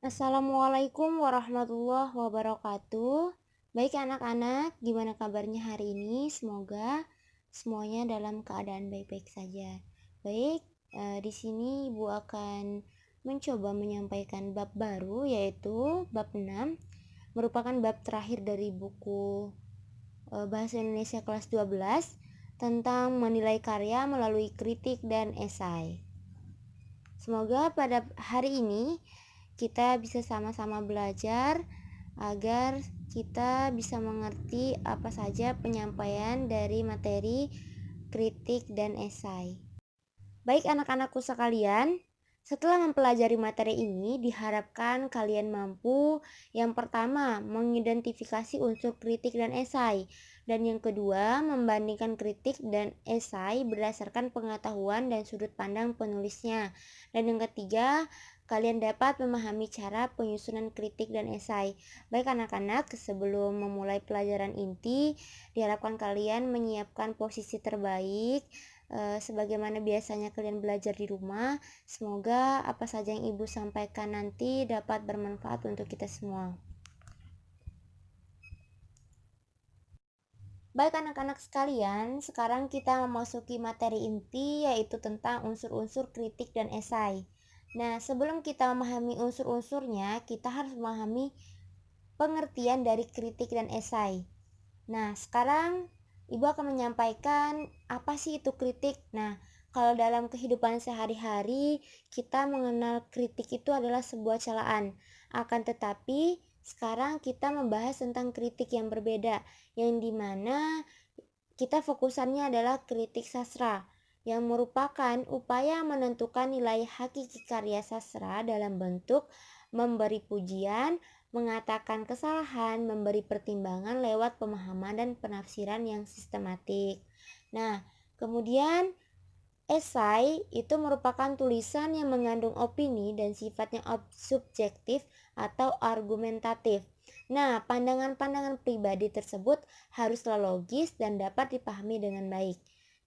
Assalamualaikum warahmatullahi wabarakatuh. Baik anak-anak, gimana kabarnya hari ini? Semoga semuanya dalam keadaan baik-baik saja. Baik, di sini Ibu akan mencoba menyampaikan bab baru yaitu bab 6, merupakan bab terakhir dari buku Bahasa Indonesia kelas 12 tentang menilai karya melalui kritik dan esai. Semoga pada hari ini kita bisa sama-sama belajar agar kita bisa mengerti apa saja penyampaian dari materi kritik dan esai. Baik anak-anakku sekalian, setelah mempelajari materi ini, diharapkan kalian mampu yang pertama mengidentifikasi unsur kritik dan esai, dan yang kedua membandingkan kritik dan esai berdasarkan pengetahuan dan sudut pandang penulisnya, dan yang ketiga kalian dapat memahami cara penyusunan kritik dan esai. Baik anak-anak, sebelum memulai pelajaran inti, diharapkan kalian menyiapkan posisi terbaik sebagaimana biasanya kalian belajar di rumah. Semoga apa saja yang Ibu sampaikan nanti dapat bermanfaat untuk kita semua. Baik anak-anak sekalian, sekarang kita memasuki materi inti yaitu tentang unsur-unsur kritik dan esai. Nah, sebelum kita memahami unsur-unsurnya, kita harus memahami pengertian dari kritik dan esai. Nah, sekarang Ibu akan menyampaikan apa sih itu kritik. Nah, kalau dalam kehidupan sehari-hari, kita mengenal kritik itu adalah sebuah celaan. Akan tetapi, sekarang kita membahas tentang kritik yang berbeda, yang dimana kita fokusannya adalah kritik sastra, yang merupakan upaya menentukan nilai hakiki karya sastra dalam bentuk memberi pujian, mengatakan kesalahan, memberi pertimbangan lewat pemahaman dan penafsiran yang sistematik. Nah, kemudian esai itu merupakan tulisan yang mengandung opini dan sifatnya subjektif atau argumentatif. Nah, pandangan-pandangan pribadi tersebut haruslah logis dan dapat dipahami dengan baik.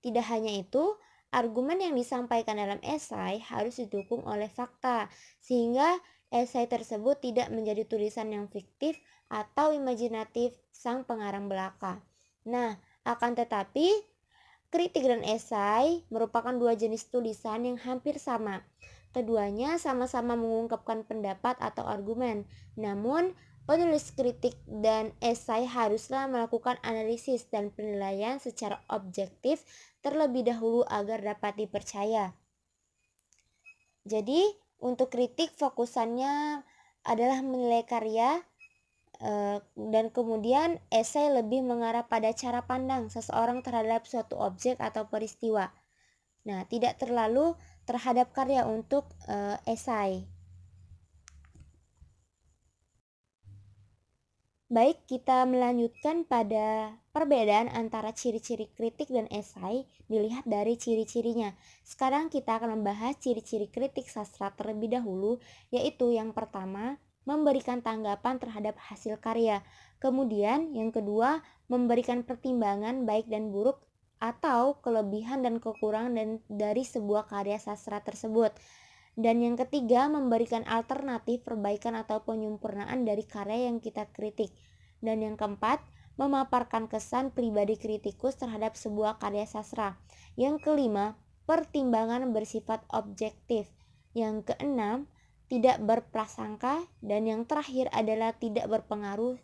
Tidak hanya itu, argumen yang disampaikan dalam esai harus didukung oleh fakta, sehingga esai tersebut tidak menjadi tulisan yang fiktif atau imajinatif sang pengarang belaka. Nah, akan tetapi kritik dan esai merupakan dua jenis tulisan yang hampir sama. Keduanya sama-sama mengungkapkan pendapat atau argumen. Namun, penulis kritik dan esai haruslah melakukan analisis dan penilaian secara objektif terlebih dahulu agar dapat dipercaya. Jadi, untuk kritik fokusannya adalah menilai karya, dan kemudian esai lebih mengarah pada cara pandang seseorang terhadap suatu objek atau peristiwa. Nah, tidak terlalu terhadap karya untuk esai. Baik, kita melanjutkan pada perbedaan antara ciri-ciri kritik dan esai dilihat dari ciri-cirinya. Sekarang kita akan membahas ciri-ciri kritik sastra terlebih dahulu, yaitu yang pertama, memberikan tanggapan terhadap hasil karya. Kemudian, yang kedua, memberikan pertimbangan baik dan buruk atau kelebihan dan kekurangan dari sebuah karya sastra tersebut. Dan yang ketiga, memberikan alternatif perbaikan atau penyempurnaan dari karya yang kita kritik. Dan yang keempat, memaparkan kesan pribadi kritikus terhadap sebuah karya sastra. Yang kelima, pertimbangan bersifat objektif. Yang keenam, tidak berprasangka. Dan yang terakhir adalah tidak berpengaruh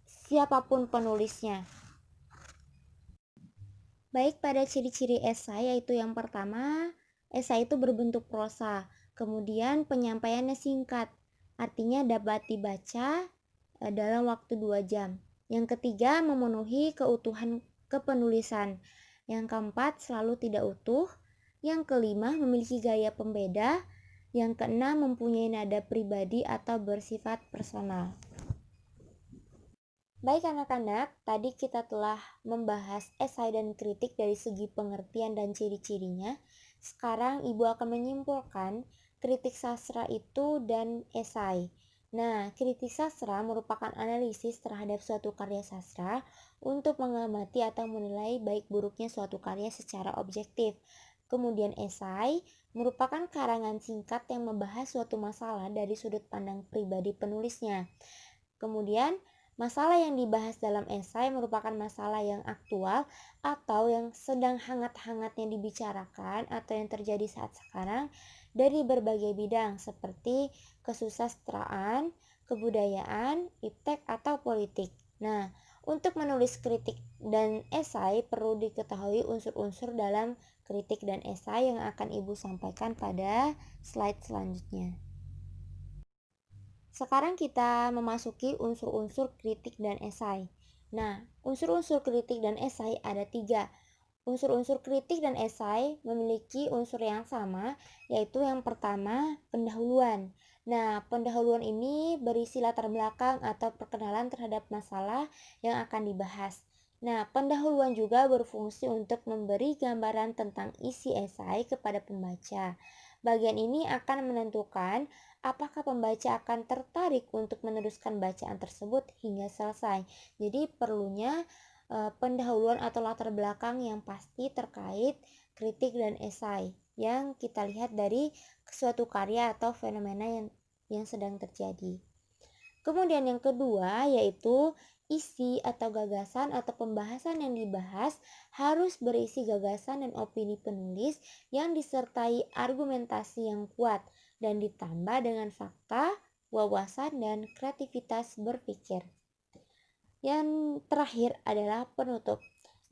siapapun penulisnya. Baik, pada ciri-ciri esai yaitu yang pertama, esai itu berbentuk prosa. Kemudian penyampaiannya singkat, artinya dapat dibaca dalam waktu 2 jam. Yang ketiga, memenuhi keutuhan kepenulisan. Yang keempat, selalu tidak utuh. Yang kelima, memiliki gaya pembeda. Yang keenam, mempunyai nada pribadi atau bersifat personal. Baik anak-anak, tadi kita telah membahas esai dan kritik dari segi pengertian dan ciri-cirinya. Sekarang Ibu akan menyimpulkan kritik sastra itu dan esai. Nah, kritik sastra merupakan analisis terhadap suatu karya sastra untuk mengamati atau menilai baik buruknya suatu karya secara objektif. Kemudian esai merupakan karangan singkat yang membahas suatu masalah dari sudut pandang pribadi penulisnya. Kemudian, masalah yang dibahas dalam esai merupakan masalah yang aktual atau yang sedang hangat-hangatnya dibicarakan atau yang terjadi saat sekarang dari berbagai bidang seperti kesusastraan, kebudayaan, iptek, atau politik. Nah, untuk menulis kritik dan esai perlu diketahui unsur-unsur dalam kritik dan esai yang akan Ibu sampaikan pada slide selanjutnya. Sekarang kita memasuki unsur-unsur kritik dan esai. Nah, unsur-unsur kritik dan esai ada 3. Unsur-unsur kritik dan esai memiliki unsur yang sama, yaitu yang pertama, pendahuluan. Nah, pendahuluan ini berisi latar belakang atau perkenalan terhadap masalah yang akan dibahas. Nah, pendahuluan juga berfungsi untuk memberi gambaran tentang isi esai kepada pembaca. Bagian ini akan menentukan apakah pembaca akan tertarik untuk meneruskan bacaan tersebut hingga selesai. Jadi perlunya pendahuluan atau latar belakang yang pasti terkait kritik dan esai yang kita lihat dari suatu karya atau fenomena yang sedang terjadi. Kemudian yang kedua yaitu isi atau gagasan atau pembahasan yang dibahas harus berisi gagasan dan opini penulis yang disertai argumentasi yang kuat dan ditambah dengan fakta, wawasan, dan kreativitas berpikir. Yang terakhir adalah penutup.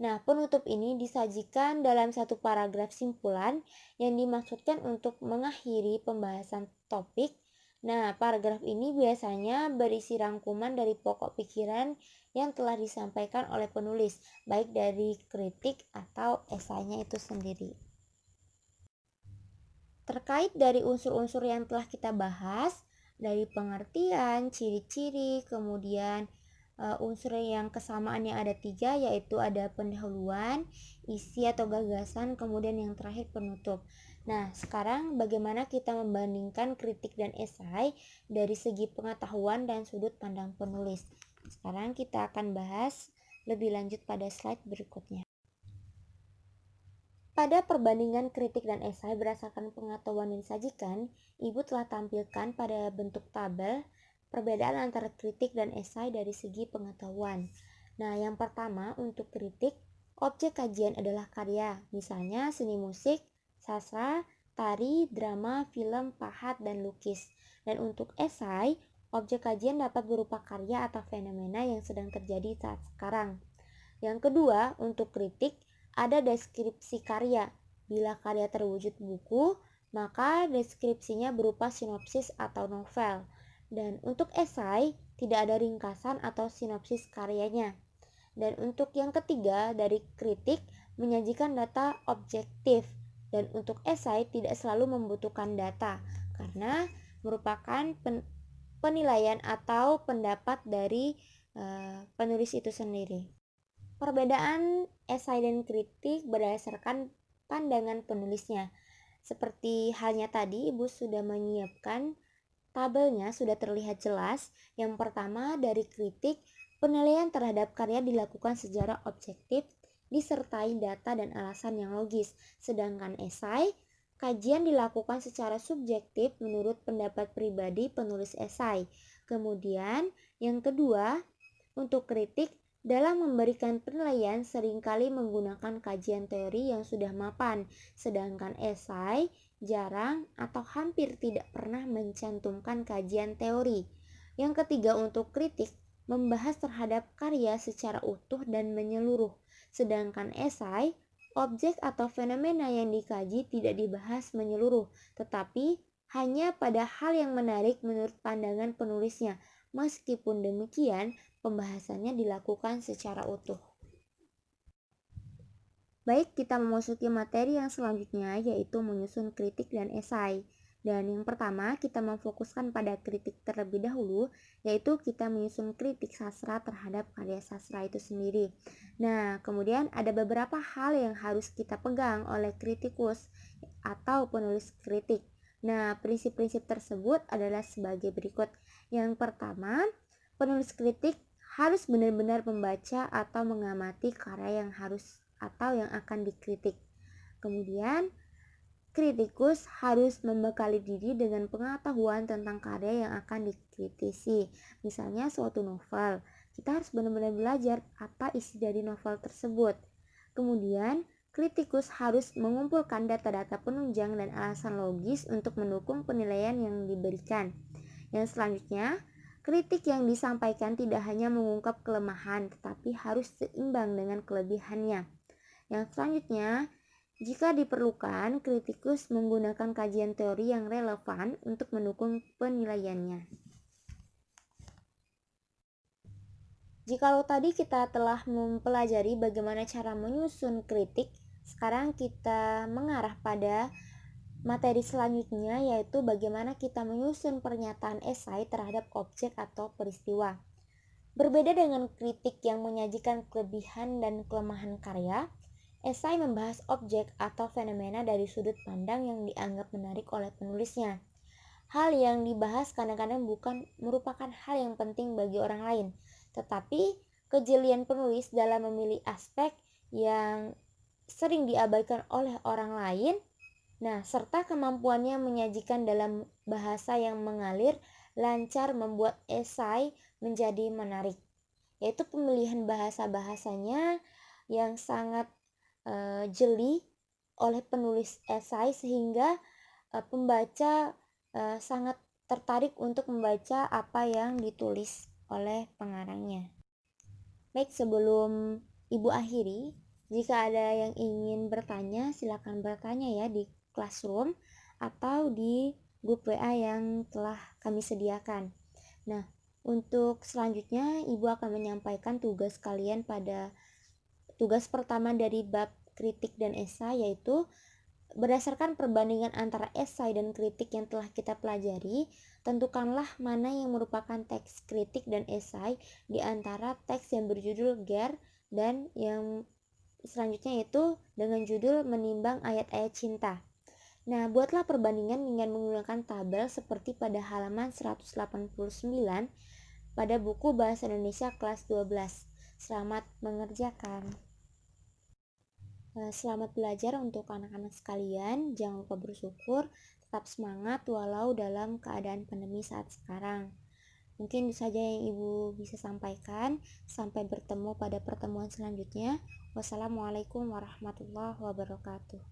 Nah, penutup ini disajikan dalam satu paragraf simpulan yang dimaksudkan untuk mengakhiri pembahasan topik. Nah, paragraf ini biasanya berisi rangkuman dari pokok pikiran yang telah disampaikan oleh penulis, baik dari kritik atau esainya itu sendiri. Terkait dari unsur-unsur yang telah kita bahas, dari pengertian, ciri-ciri, kemudian unsur yang kesamaan yang ada 3, yaitu ada pendahuluan, isi atau gagasan, kemudian yang terakhir penutup. Nah, sekarang bagaimana kita membandingkan kritik dan esai dari segi pengetahuan dan sudut pandang penulis. Sekarang kita akan bahas lebih lanjut pada slide berikutnya. Pada perbandingan kritik dan esai berdasarkan pengetahuan yang disajikan, Ibu telah tampilkan pada bentuk tabel perbedaan antara kritik dan esai dari segi pengetahuan. Nah, yang pertama untuk kritik, objek kajian adalah karya, misalnya seni musik, sastra, tari, drama, film, pahat, dan lukis. Dan untuk esai, objek kajian dapat berupa karya atau fenomena yang sedang terjadi saat sekarang. Yang kedua, untuk kritik, ada deskripsi karya. Bila karya terwujud buku, maka deskripsinya berupa sinopsis atau novel. Dan untuk esai, tidak ada ringkasan atau sinopsis karyanya. Dan untuk yang ketiga, dari kritik menyajikan data objektif. Dan untuk esai tidak selalu membutuhkan data, karena merupakan penilaian atau pendapat dari penulis itu sendiri. Perbedaan esai dan kritik berdasarkan pandangan penulisnya. Seperti halnya tadi, Ibu sudah menyiapkan tabelnya, sudah terlihat jelas. Yang pertama, dari kritik, penilaian terhadap karya dilakukan secara objektif, disertai data dan alasan yang logis. Sedangkan esai, kajian dilakukan secara subjektif menurut pendapat pribadi penulis esai. Kemudian, yang kedua, untuk kritik, dalam memberikan penilaian seringkali menggunakan kajian teori yang sudah mapan, sedangkan esai jarang atau hampir tidak pernah mencantumkan kajian teori. Yang ketiga untuk kritik, membahas terhadap karya secara utuh dan menyeluruh, sedangkan esai, objek atau fenomena yang dikaji tidak dibahas menyeluruh, tetapi hanya pada hal yang menarik menurut pandangan penulisnya. Meskipun demikian, pembahasannya dilakukan secara utuh. Baik, kita memasuki materi yang selanjutnya, yaitu menyusun kritik dan esai. Dan yang pertama, kita memfokuskan pada kritik terlebih dahulu, yaitu kita menyusun kritik sastra terhadap karya sastra itu sendiri. Nah, kemudian ada beberapa hal yang harus kita pegang oleh kritikus atau penulis kritik. Nah, prinsip-prinsip tersebut adalah sebagai berikut. Yang pertama, penulis kritik harus benar-benar membaca atau mengamati karya yang harus atau yang akan dikritik. Kemudian, kritikus harus membekali diri dengan pengetahuan tentang karya yang akan dikritisi. Misalnya suatu novel, kita harus benar-benar belajar apa isi dari novel tersebut. Kemudian, kritikus harus mengumpulkan data-data penunjang dan alasan logis untuk mendukung penilaian yang diberikan. Yang selanjutnya, kritik yang disampaikan tidak hanya mengungkap kelemahan, tetapi harus seimbang dengan kelebihannya. Yang selanjutnya, jika diperlukan, kritikus menggunakan kajian teori yang relevan untuk mendukung penilaiannya. Jikalau tadi kita telah mempelajari bagaimana cara menyusun kritik, sekarang kita mengarah pada materi selanjutnya, yaitu bagaimana kita menyusun pernyataan esai terhadap objek atau peristiwa. Berbeda dengan kritik yang menyajikan kelebihan dan kelemahan karya, esai membahas objek atau fenomena dari sudut pandang yang dianggap menarik oleh penulisnya. Hal yang dibahas kadang-kadang bukan merupakan hal yang penting bagi orang lain, tetapi kejelian penulis dalam memilih aspek yang sering diabaikan oleh orang lain, serta kemampuannya menyajikan dalam bahasa yang mengalir, lancar membuat esai menjadi menarik. Yaitu pemilihan bahasa-bahasanya yang sangat jeli oleh penulis esai sehingga pembaca sangat tertarik untuk membaca apa yang ditulis oleh pengarangnya. Baik, sebelum Ibu akhiri, jika ada yang ingin bertanya, silakan bertanya ya di Classroom atau di grup WA yang telah kami sediakan. Nah, untuk selanjutnya Ibu akan menyampaikan tugas kalian pada tugas pertama dari bab kritik dan esai, yaitu berdasarkan perbandingan antara esai dan kritik yang telah kita pelajari, tentukanlah mana yang merupakan teks kritik dan esai di antara teks yang berjudul Ger dan yang selanjutnya itu dengan judul Menimbang Ayat-ayat Cinta. Nah, buatlah perbandingan dengan menggunakan tabel seperti pada halaman 189 pada buku Bahasa Indonesia kelas 12. Selamat mengerjakan. Selamat belajar untuk anak-anak sekalian. Jangan lupa bersyukur, tetap semangat walau dalam keadaan pandemi saat sekarang. Mungkin itu saja yang Ibu bisa sampaikan. Sampai bertemu pada pertemuan selanjutnya. Wassalamualaikum warahmatullahi wabarakatuh.